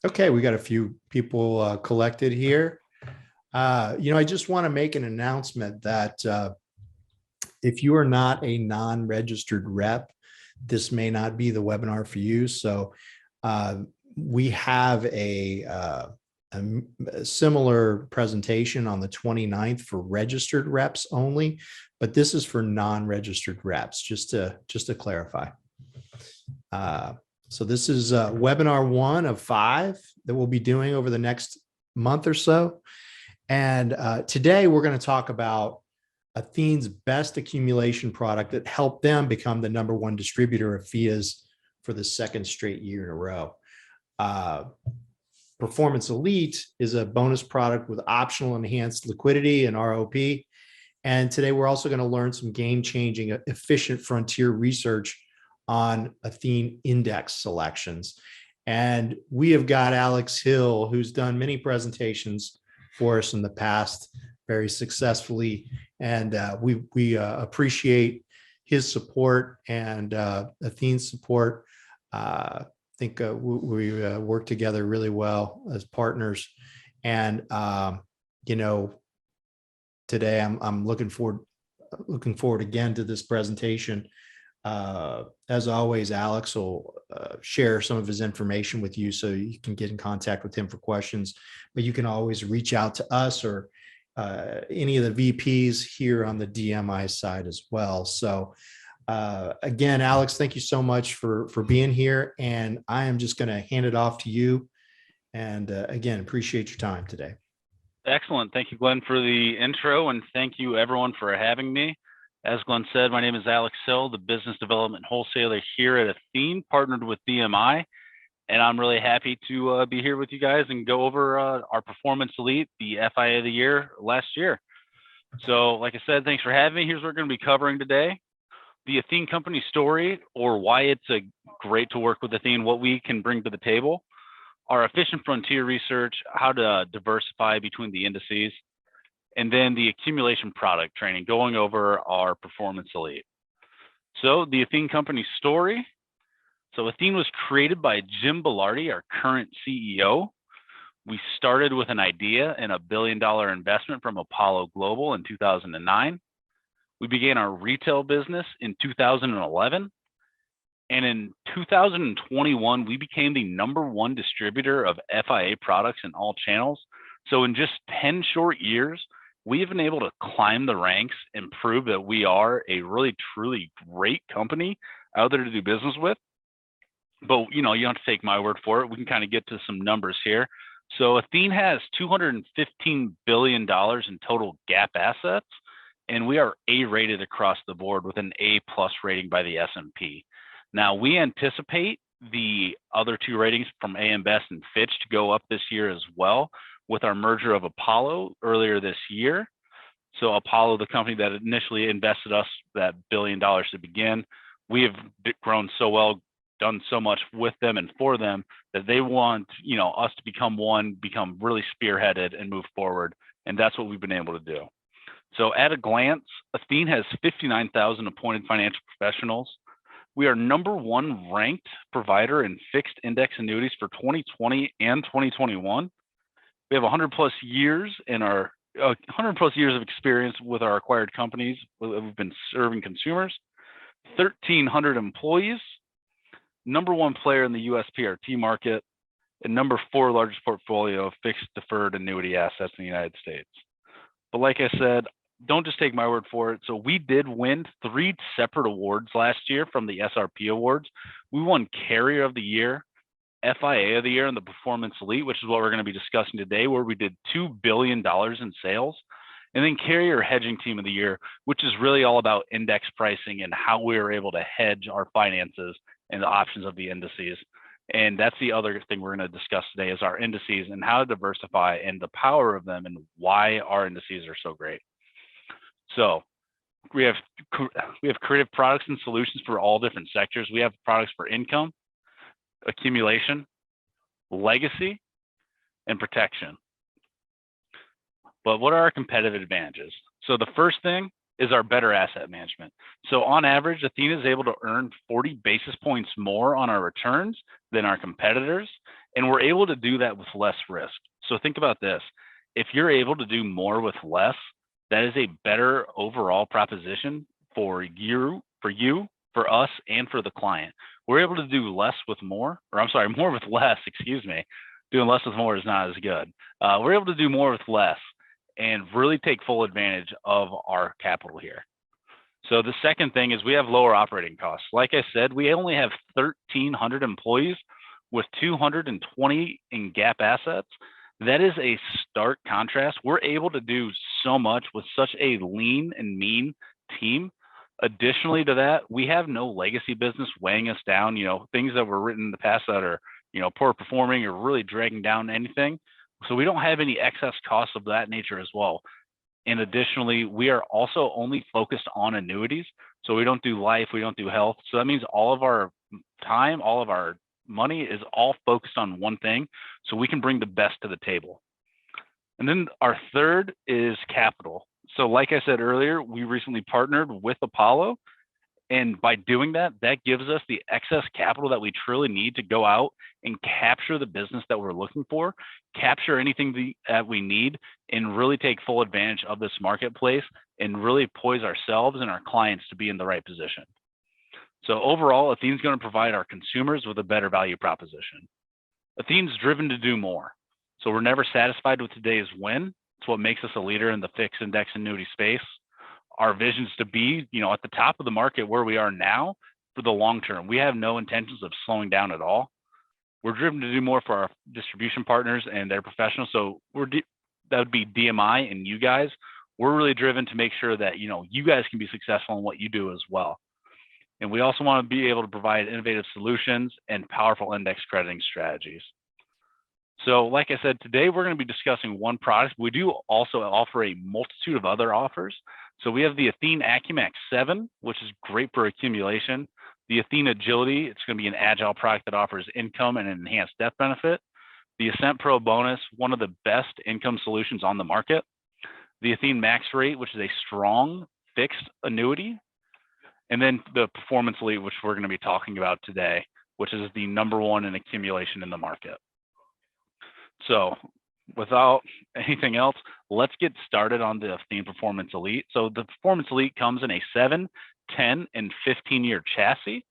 Okay, we got a few people collected here. I just want to make an announcement that if you are not a non-registered rep, this may not be the webinar for you. So uh, we have a similar presentation on the 29th for registered reps only, but this is for non-registered reps, just to clarify. So this is webinar 1 of 5 that we'll be doing over the next month or so. And today we're going to talk about Athene's best accumulation product that helped them become the #1 distributor of FIAs for the second straight year in a row. Performance Elite is a bonus product with optional enhanced liquidity and ROP. And today we're also going to learn some game-changing, efficient frontier research on Athene index selections. And we have got Alex Hill, who's done many presentations for us in the past very successfully. And we appreciate his support and Athene's support. I think we work together really well as partners. And, today I'm looking forward again to this presentation. As always, Alex will share some of his information with you so you can get in contact with him for questions, but you can always reach out to us or any of the VPs here on the DMI side as well. So again, Alex, thank you so much for being here, and I am just going to hand it off to you. And again, appreciate your time today. Excellent. Thank you, Glenn, for the intro, and thank you everyone for having me. As Glenn said, my name is Alex Hill, the business development wholesaler here at Athene, partnered with DMI, and I'm really happy to be here with you guys and go over our Performance Elite, the FIA of the year last year. So like I said, thanks for having me. Here's what we're going to be covering today. The Athene company story, or why it's great to work with Athene, what we can bring to the table, our efficient frontier research, how to diversify between the indices, and then the accumulation product training, going over our Performance Elite. So the Athene company story. So Athene was created by Jim Belardi, our current CEO. We started with an idea and $1 billion investment from Apollo Global in 2009. We began our retail business in 2011. And in 2021, we became the #1 distributor of FIA products in all channels. So in just 10 short years, we have been able to climb the ranks and prove that we are a really, truly great company out there to do business with. But, you don't have to take my word for it. We can kind of get to some numbers here. So Athene has $215 billion in total GAAP assets, and we are A-rated across the board with an A+ rating by the S&P. Now, we anticipate the other 2 ratings from AM Best and Fitch to go up this year as well with our merger of Apollo earlier this year. So Apollo, the company that initially invested us that $1 billion to begin, we have grown so well, done so much with them and for them that they want us to become really spearheaded and move forward. And that's what we've been able to do. So at a glance, Athene has 59,000 appointed financial professionals. We are #1 ranked provider in fixed index annuities for 2020 and 2021. We have 100+ years in our 100+ years of experience with our acquired companies. We've been serving consumers, 1,300 employees, #1 player in the US PRT market, and #4 largest portfolio of fixed deferred annuity assets in the United States. But like I said, don't just take my word for it. So we did win 3 separate awards last year from the SRP Awards. We won Carrier of the Year, FIA of the Year, and the Performance Elite, which is what we're going to be discussing today, where we did $2 billion in sales. And then Carrier Hedging Team of the Year, which is really all about index pricing and how we are able to hedge our finances and the options of the indices. And that's the other thing we're going to discuss today is our indices and how to diversify and the power of them and why our indices are so great. So we have creative products and solutions for all different sectors. We have products for income, accumulation, legacy, and protection. But what are our competitive advantages? So the first thing is our better asset management. So on average, Athene is able to earn 40 basis points more on our returns than our competitors. And we're able to do that with less risk. So think about this. If you're able to do more with less, that is a better overall proposition for you, for us, and for the client. We're able to do less with more, or I'm sorry, more with less, excuse me. Doing less with more is not as good. We're able to do more with less and really take full advantage of our capital here. So the second thing is we have lower operating costs. Like I said, we only have 1,300 employees with 220 in GAAP assets. That is a stark contrast. We're able to do so much with such a lean and mean team. Additionally to that, we have no legacy business weighing us down, things that were written in the past that are, poor performing or really dragging down anything. So we don't have any excess costs of that nature as well. And additionally, we are also only focused on annuities. So we don't do life, we don't do health. So that means all of our time, all of our money is all focused on one thing. So we can bring the best to the table. And then our third is capital. So like I said earlier, we recently partnered with Apollo. And by doing that, that gives us the excess capital that we truly need to go out and capture the business that we're looking for, capture anything that we need, and really take full advantage of this marketplace and really poise ourselves and our clients to be in the right position. So overall, Athene's going to provide our consumers with a better value proposition. Athene's driven to do more. So we're never satisfied with today's win. It's what makes us a leader in the fixed index annuity space. Our vision is to be, at the top of the market where we are now for the long term. We have no intentions of slowing down at all. We're driven to do more for our distribution partners and their professionals. So that would be DMI and you guys. We're really driven to make sure that, you guys can be successful in what you do as well. And we also want to be able to provide innovative solutions and powerful index crediting strategies. So like I said, today we're going to be discussing one product. We do also offer a multitude of other offers. So we have the Athene AccuMax 7, which is great for accumulation. The Athene Agility, it's going to be an agile product that offers income and an enhanced death benefit. The Ascent Pro Bonus, one of the best income solutions on the market. The Athene Max Rate, which is a strong fixed annuity. And then the Performance Elite, which we're going to be talking about today, which is the #1 in accumulation in the market. So without anything else, let's get started on the Athene Performance Elite. So the Performance Elite comes in a 7, 10, and 15-year chassis,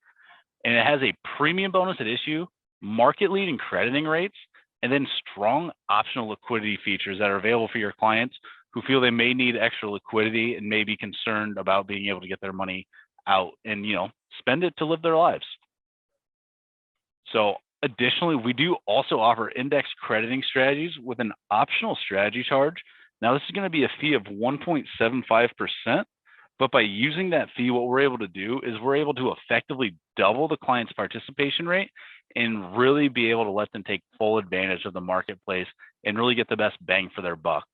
and it has a premium bonus at issue, market-leading crediting rates, and then strong optional liquidity features that are available for your clients who feel they may need extra liquidity and may be concerned about being able to get their money out and, spend it to live their lives. So additionally, we do also offer index crediting strategies with an optional strategy charge. Now, this is going to be a fee of 1.75%, but by using that fee, what we're able to do is we're able to effectively double the client's participation rate and really be able to let them take full advantage of the marketplace and really get the best bang for their buck.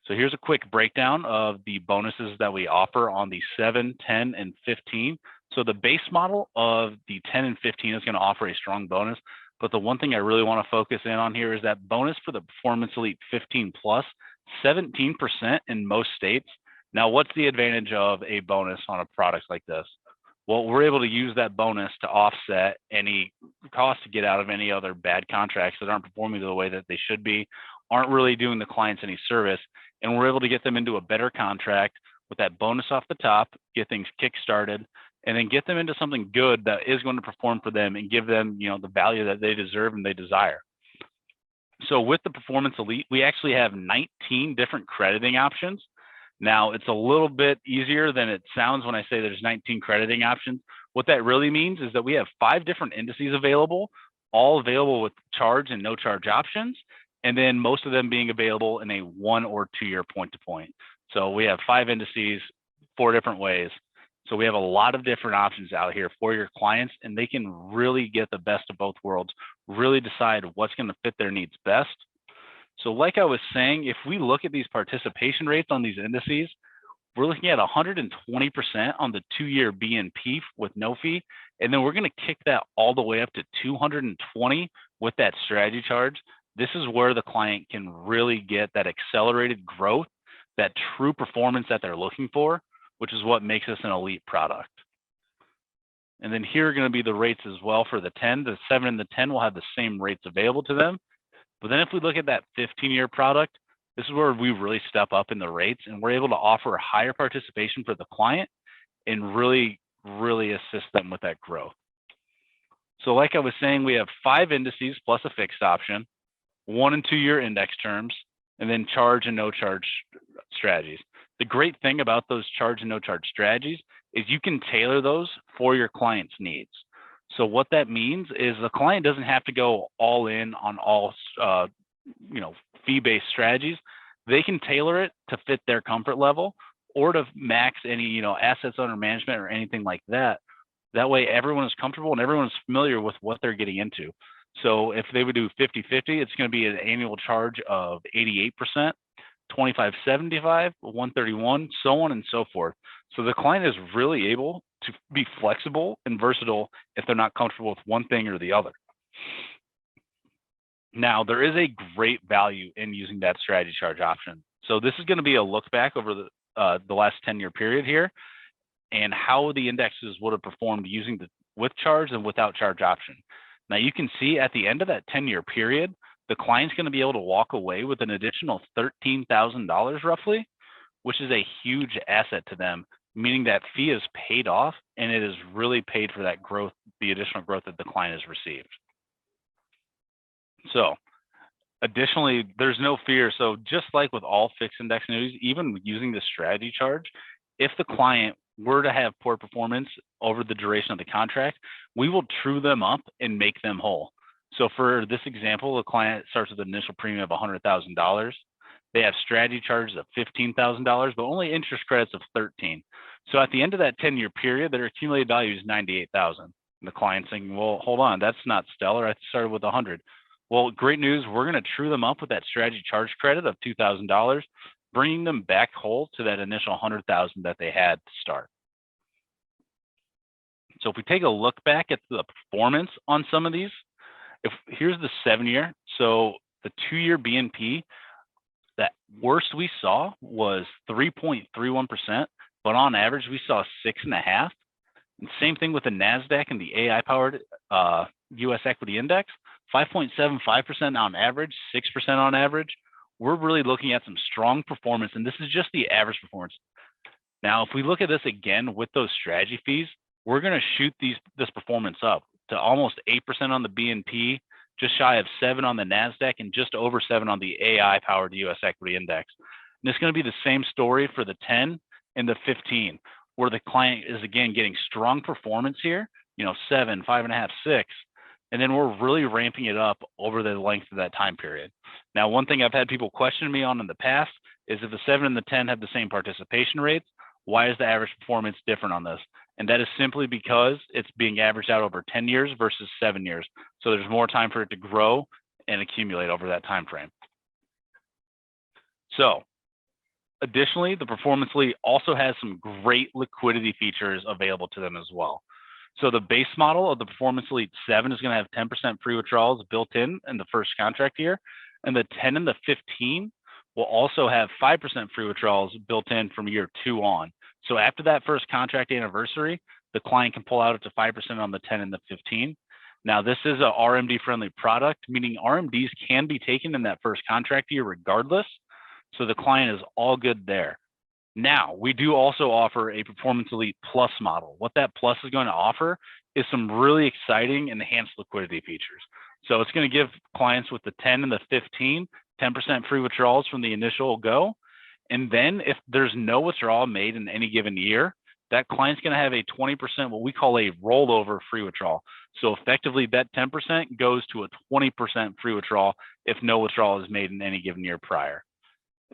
So here's a quick breakdown of the bonuses that we offer on the 7, 10, and 15. So the base model of the 10 and 15 is going to offer a strong bonus, but the one thing I really want to focus in on here is that bonus for the Performance Elite 15 plus, 17% in most states. Now, what's the advantage of a bonus on a product like this? Well, we're able to use that bonus to offset any cost to get out of any other bad contracts that aren't performing the way that they should be, aren't really doing the clients any service, and we're able to get them into a better contract with that bonus off the top, get things kick-started, and then get them into something good that is going to perform for them and give them, the value that they deserve and they desire. So with the Performance Elite, we actually have 19 different crediting options. Now, it's a little bit easier than it sounds when I say there's 19 crediting options. What that really means is that we have 5 different indices available, all available with charge and no charge options, and then most of them being available in a 1 or 2 year point-to-point. So we have 5 indices, 4 different ways. So we have a lot of different options out here for your clients, and they can really get the best of both worlds, really decide what's going to fit their needs best. So like I was saying, if we look at these participation rates on these indices, we're looking at 120% on the 2-year BNP with no fee, and then we're going to kick that all the way up to 220 with that strategy charge. This is where the client can really get that accelerated growth, that true performance that they're looking for, which is what makes us an elite product. And then here are going to be the rates as well for the 10. The 7 and the 10 will have the same rates available to them. But then if we look at that 15-year product, this is where we really step up in the rates, and we're able to offer higher participation for the client and really assist them with that growth. So like I was saying, we have 5 indices plus a fixed option, 1 and 2 year index terms, and then charge and no charge strategies. The great thing about those charge and no charge strategies is you can tailor those for your client's needs. So what that means is the client doesn't have to go all in on all fee-based strategies. They can tailor it to fit their comfort level or to max any assets under management or anything like that. That way everyone is comfortable and everyone is familiar with what they're getting into. So if they would do 50-50, it's going to be an annual charge of 88%, 25-75, 131, so on and so forth. So the client is really able to be flexible and versatile if they're not comfortable with one thing or the other. Now, there is a great value in using that strategy charge option. So this is going to be a look back over the last 10-year period here and how the indexes would have performed using with charge and without charge option. Now, you can see at the end of that 10-year period, the client's going to be able to walk away with an additional $13,000 roughly, which is a huge asset to them, meaning that fee is paid off and it is really paid for that growth, the additional growth that the client has received. So additionally, there's no fear. So just like with all fixed index annuities, even using the strategy charge, if the client were to have poor performance over the duration of the contract, we will true them up and make them whole. So for this example, the client starts with an initial premium of $100,000. They have strategy charges of $15,000, but only interest credits of $13,000. So at the end of that 10-year period, their accumulated value is $98,000. And the client's thinking, well, hold on, that's not stellar. I started with 100. Well, great news. We're going to true them up with that strategy charge credit of $2,000, bringing them back whole to that initial $100,000 that they had to start. So if we take a look back at the performance on some of these, here's the 7-year. So the 2-year BNP, that worst we saw was 3.31%, but on average we saw 6.5%. And same thing with the NASDAQ and the AI-powered U.S. equity index, 5.75% on average, 6% on average. We're really looking at some strong performance, and this is just the average performance. Now, if we look at this again with those strategy fees, we're going to shoot this performance up to almost 8% on the BNP, just shy of 7% on the NASDAQ, and just over 7% on the AI-powered U.S. equity index. And it's going to be the same story for the 10 and the 15, where the client is, again, getting strong performance here, 7, 5.5, 6, and then we're really ramping it up over the length of that time period. Now, one thing I've had people question me on in the past is if the 7 and the 10 have the same participation rates, why is the average performance different on this? And that is simply because it's being averaged out over 10 years versus 7 years. So there's more time for it to grow and accumulate over that time frame. So additionally, the Performance Elite also has some great liquidity features available to them as well. So the base model of the Performance Elite 7 is going to have 10% free withdrawals built in the first contract year. And the 10 and the 15 will also have 5% free withdrawals built in from year 2 on. So after that first contract anniversary, the client can pull out up to 5% on the 10 and the 15. Now, this is a RMD-friendly product, meaning RMDs can be taken in that first contract year regardless. So the client is all good there. Now, we do also offer a Performance Elite Plus model. What that Plus is going to offer is some really exciting enhanced liquidity features. So it's going to give clients with the 10 and the 15, 10% free withdrawals from the initial go. And then if there's no withdrawal made in any given year, that client's going to have a 20%, what we call a rollover free withdrawal. So effectively that 10% goes to a 20% free withdrawal if no withdrawal is made in any given year prior.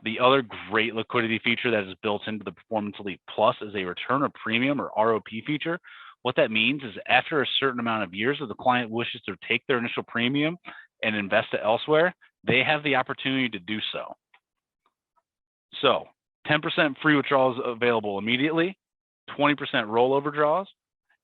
The other great liquidity feature that is built into the Performance Elite Plus is a return of premium or ROP feature. What that means is after a certain amount of years, if the client wishes to take their initial premium and invest it elsewhere, they have the opportunity to do so. So 10% free withdrawals available immediately, 20% rollover draws,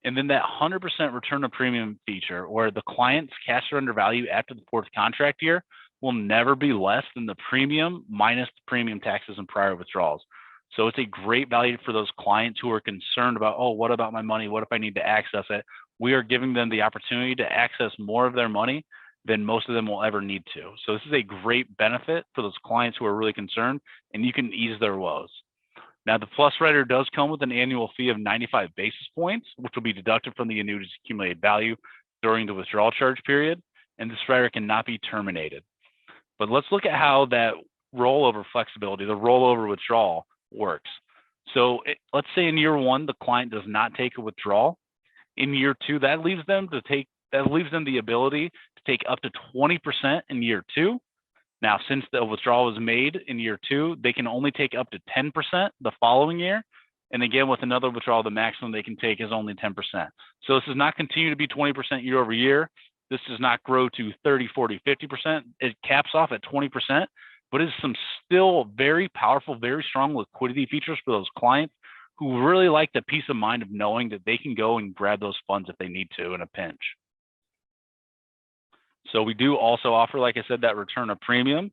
and then that 100% return of premium feature where the client's cash surrender value after the 4th contract year will never be less than the premium minus the premium taxes and prior withdrawals. So it's a great value for those clients who are concerned about, oh, what about my money? What if I need to access it? We are giving them the opportunity to access more of their money than most of them will ever need to. So this is a great benefit for those clients who are really concerned, and you can ease their woes. Now, the Plus Rider does come with an annual fee of 95 basis points, which will be deducted from the annuity's accumulated value during the withdrawal charge period, and this rider cannot be terminated. But let's look at how that rollover flexibility, the rollover withdrawal, works. So let's say in year one, the client does not take a withdrawal. In year two, that leaves them the ability to take up to 20% in year two. Now, since the withdrawal was made in year two, they can only take up to 10% the following year. And again, with another withdrawal, the maximum they can take is only 10%. So this does not continue to be 20% year over year. This does not grow to 30, 40, 50%. It caps off at 20%, but it's some still very powerful, very strong liquidity features for those clients who really like the peace of mind of knowing that they can go and grab those funds if they need to in a pinch. So we do also offer, like I said, that return of premium.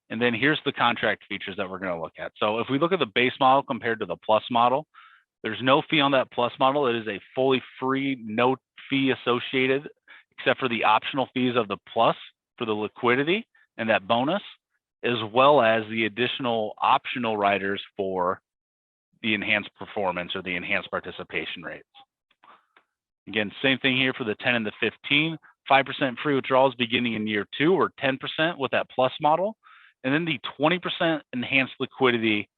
And then here's the contract features that we're going to look at. So if we look at the base model compared to the plus model, there's no fee on that plus model. It is a fully free, no fee associated, except for the optional fees of the plus for the liquidity and that bonus, as well as the additional optional riders for the enhanced performance or the enhanced participation rates. Again, same thing here for the 10 and the 15, 5% free withdrawals beginning in year two, or 10% with that plus model, and then the 20% enhanced liquidity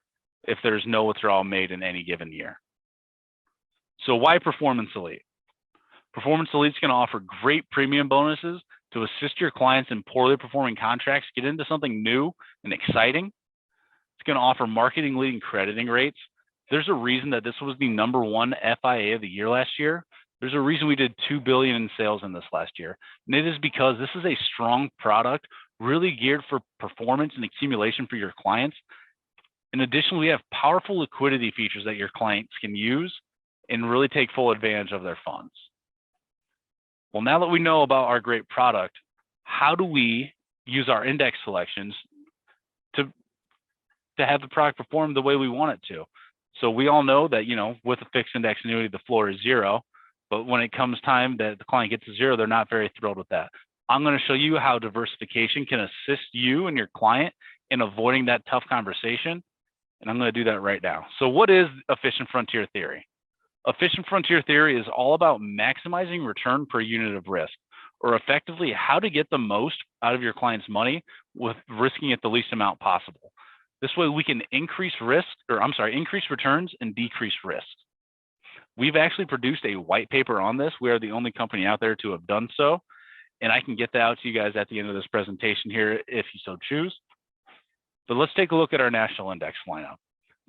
if there's no withdrawal made in any given year. So why Performance Elite? Performance Elite is going to offer great premium bonuses to assist your clients in poorly performing contracts get into something new and exciting. It's going to offer marketing leading crediting rates. There's a reason that this was the #1 FIA of the year last year. There's a reason we did $2 billion in sales in this last year. And it is because this is a strong product, really geared for performance and accumulation for your clients. In addition, we have powerful liquidity features that your clients can use and really take full advantage of their funds. Well, now that we know about our great product, how do we use our index selections to have the product perform the way we want it to? So we all know that, with a fixed index annuity, the floor is 0. But when it comes time that the client gets to 0, they're not very thrilled with that. I'm going to show you how diversification can assist you and your client in avoiding that tough conversation. And I'm going to do that right now. So what is efficient frontier theory? Efficient frontier theory is all about maximizing return per unit of risk, or effectively how to get the most out of your client's money with risking it the least amount possible. This way we can increase returns and decrease risk. We've actually produced a white paper on this. We are the only company out there to have done so. And I can get that out to you guys at the end of this presentation here if you so choose. But let's take a look at our national index lineup.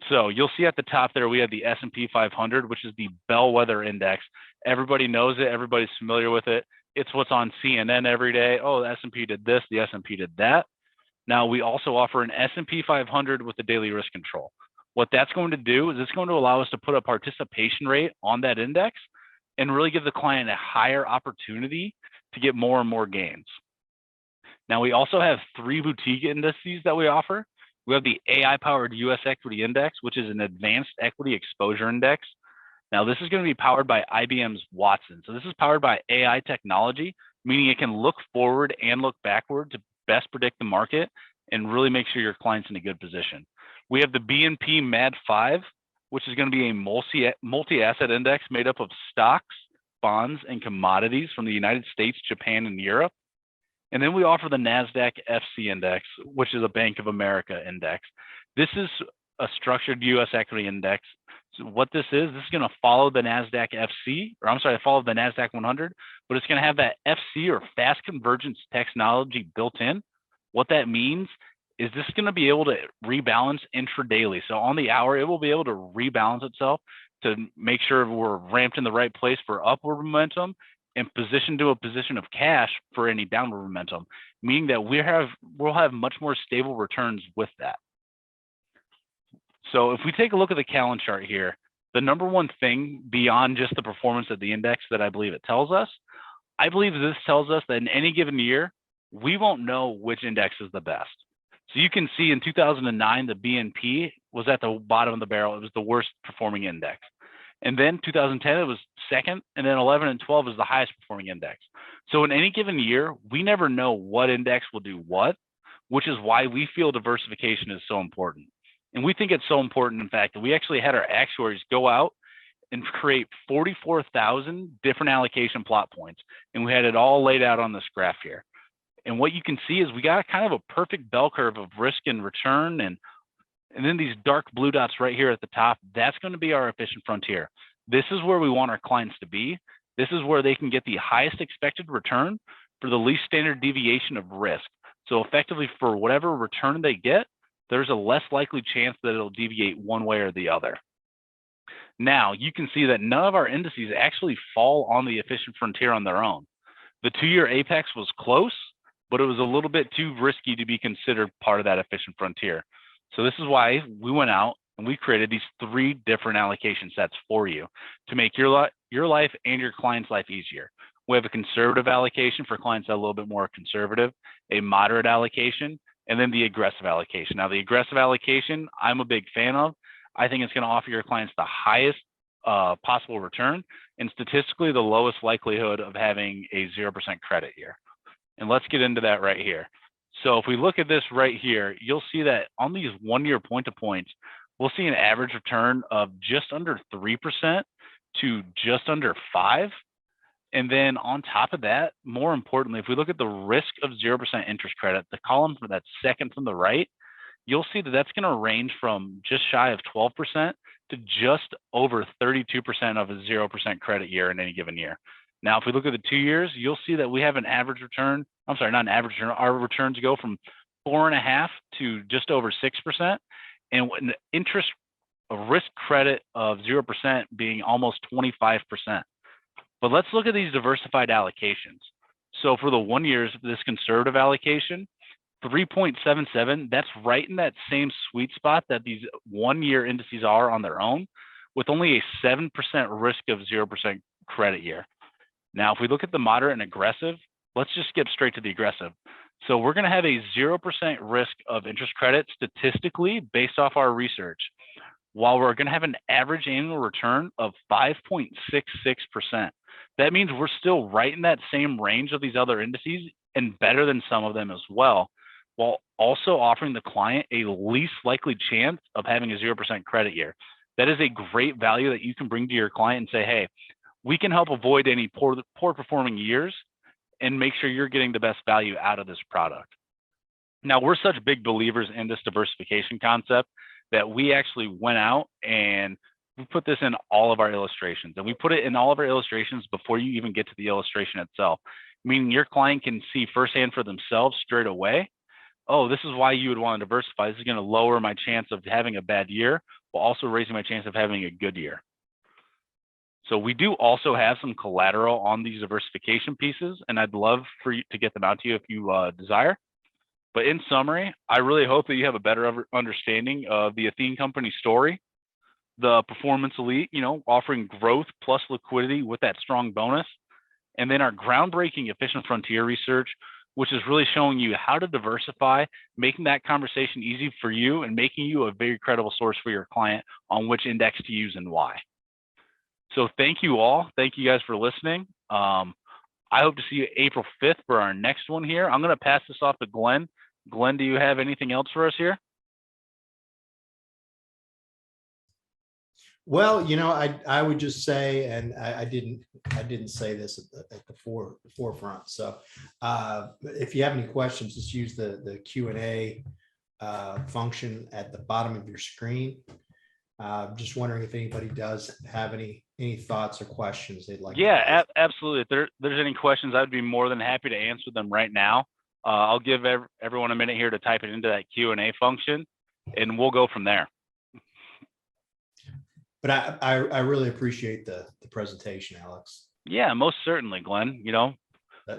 So you'll see at the top there, we have the S&P 500, which is the bellwether index. Everybody knows it. Everybody's familiar with it. It's what's on CNN every day. Oh, the S&P did this, the S&P did that. Now we also offer an S&P 500 with the daily risk control. What that's going to do is it's going to allow us to put a participation rate on that index and really give the client a higher opportunity to get more and more gains. Now, we also have 3 boutique indices that we offer. We have the AI-powered U.S. Equity Index, which is an advanced equity exposure index. Now, this is going to be powered by IBM's Watson. So this is powered by AI technology, meaning it can look forward and look backward to best predict the market and really make sure your client's in a good position. We have the BNP MAD 5, which is going to be a multi-asset index made up of stocks, bonds, and commodities from the United States, Japan, and Europe. And then we offer the NASDAQ FC index, which is a Bank of America index. This is a structured U.S. equity index. So what this is going to follow the NASDAQ FC, follow the NASDAQ 100, but it's going to have that FC or fast convergence technology built in. What that means is this is going to be able to rebalance intradaily. So on the hour, it will be able to rebalance itself to make sure we're ramped in the right place for upward momentum and positioned to a position of cash for any downward momentum, meaning that we'll have much more stable returns with that. So if we take a look at the Callan chart here, the #1 thing beyond just the performance of the index that I believe it tells us, I believe this tells us that in any given year, we won't know which index is the best. So you can see in 2009, the BNP was at the bottom of the barrel. It was the worst performing index. And then 2010, it was second. And then 11 and 12 is the highest performing index. So in any given year, we never know what index will do what, which is why we feel diversification is so important. And we think it's so important, in fact, that we actually had our actuaries go out and create 44,000 different allocation plot points. And we had it all laid out on this graph here. And what you can see is we got kind of a perfect bell curve of risk and return. And then these dark blue dots right here at the top, that's going to be our efficient frontier. This is where we want our clients to be. This is where they can get the highest expected return for the least standard deviation of risk. So effectively, for whatever return they get, there's a less likely chance that it'll deviate one way or the other. Now, you can see that none of our indices actually fall on the efficient frontier on their own. The 2-year apex was close, but it was a little bit too risky to be considered part of that efficient frontier. So this is why we went out and we created these 3 different allocation sets for you to make your life and your client's life easier. We have a conservative allocation for clients that are a little bit more conservative, a moderate allocation, and then the aggressive allocation. Now, the aggressive allocation, I'm a big fan of. I think it's going to offer your clients the highest possible return and statistically the lowest likelihood of having a 0% credit year. And let's get into that right here. So if we look at this right here, you'll see that on these 1-year point-to-points, we'll see an average return of just under 3% to just under 5%. And then on top of that, more importantly, if we look at the risk of 0% interest credit, the column for that second from the right, you'll see that that's going to range from just shy of 12% to just over 32% of a 0% credit year in any given year. Now, if we look at the 2 years, you'll see that we have an average return. I'm sorry, not an average return. Our returns go from 4.5% to just over 6%. And the interest risk credit of 0% being almost 25%. But let's look at these diversified allocations. So for the 1 years, this conservative allocation, 3.77, that's right in that same sweet spot that these 1-year indices are on their own, with only a 7% risk of 0% credit year. Now, if we look at the moderate and aggressive, let's just skip straight to the aggressive. So we're going to have a 0% risk of interest credit statistically based off our research, while we're going to have an average annual return of 5.66%. That means we're still right in that same range of these other indices and better than some of them as well, while also offering the client a least likely chance of having a 0% credit year. That is a great value that you can bring to your client and say, hey, we can help avoid any poor performing years and make sure you're getting the best value out of this product. Now, we're such big believers in this diversification concept that we actually went out and we put this in all of our illustrations, and we put it in all of our illustrations before you even get to the illustration itself, meaning your client can see firsthand for themselves straight away, oh, this is why you would want to diversify. This is going to lower my chance of having a bad year while also raising my chance of having a good year. So we do also have some collateral on these diversification pieces, and I'd love for you to get them out to you if you desire. But in summary, I really hope that you have a better understanding of the Athene company story, the Performance Elite, offering growth plus liquidity with that strong bonus, and then our groundbreaking efficient frontier research, which is really showing you how to diversify, making that conversation easy for you and making you a very credible source for your client on which index to use and why. So thank you all. Thank you guys for listening. I hope to see you April 5th for our next one here. I'm going to pass this off to Glenn. Glenn, do you have anything else for us here? Well, I would just say, and I didn't say this at the forefront. So if you have any questions, just use the Q&A function at the bottom of your screen. Just wondering if anybody does have any thoughts or questions they'd like. Yeah, absolutely. If there's any questions, I'd be more than happy to answer them right now. I'll give everyone a minute here to type it into that Q&A function, and we'll go from there. But I really appreciate the presentation, Alex. Yeah, most certainly, Glenn.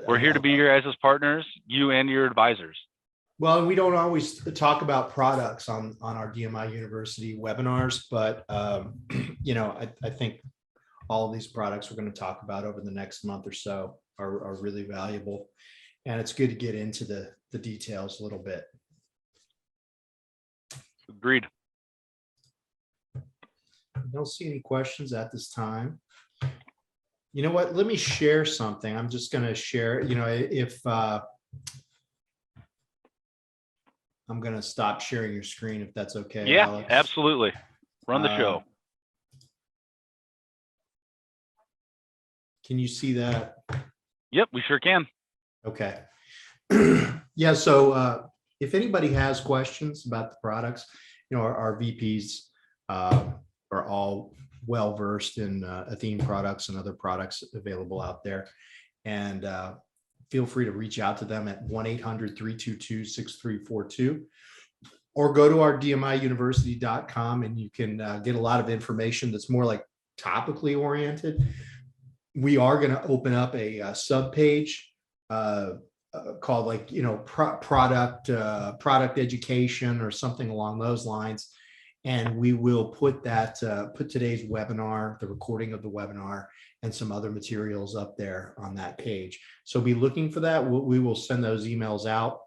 We're here to be your guys' partners, you and your advisors. Well, we don't always talk about products on our DMI University webinars, but I think all of these products we're going to talk about over the next month or so are really valuable, and it's good to get into the details a little bit. Agreed. I don't see any questions at this time. You know what? Let me share something. I'm just going to share, if I'm going to stop sharing your screen, if that's okay, Yeah, Alex. absolutely. Run the show. Can you see that? Yep, we sure can. Okay. Yeah. So if anybody has questions about the products, our VPs are all well versed in Athene products and other products available out there. And feel free to reach out to them at 1-800-322-6342 or go to our dmiuniversity.com and you can get a lot of information that's more like topically oriented. We are going to open up a sub page called product education or something along those lines. And we will put today's webinar, the recording of the webinar, and some other materials up there on that page. So be looking for that. We will send those emails out.